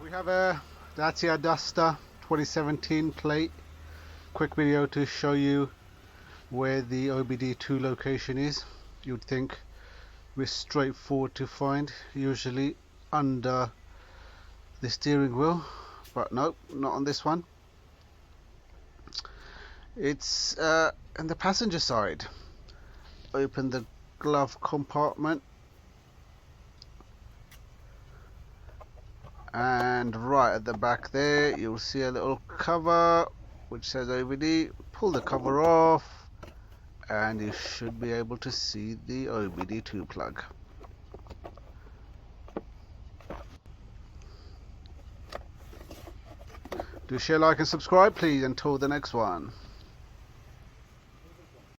We have a Dacia Duster 2017 plate. Quick video to show you where the OBD2 location is. You'd think we're straightforward to find, usually under the steering wheel, but nope, not on this one. It's on the passenger side. Open the glove compartment, and right at the back there you'll see a little cover which says OBD. Pull the cover off and you should be able to see the OBD2 plug. Do share, like and subscribe please. Until the next one.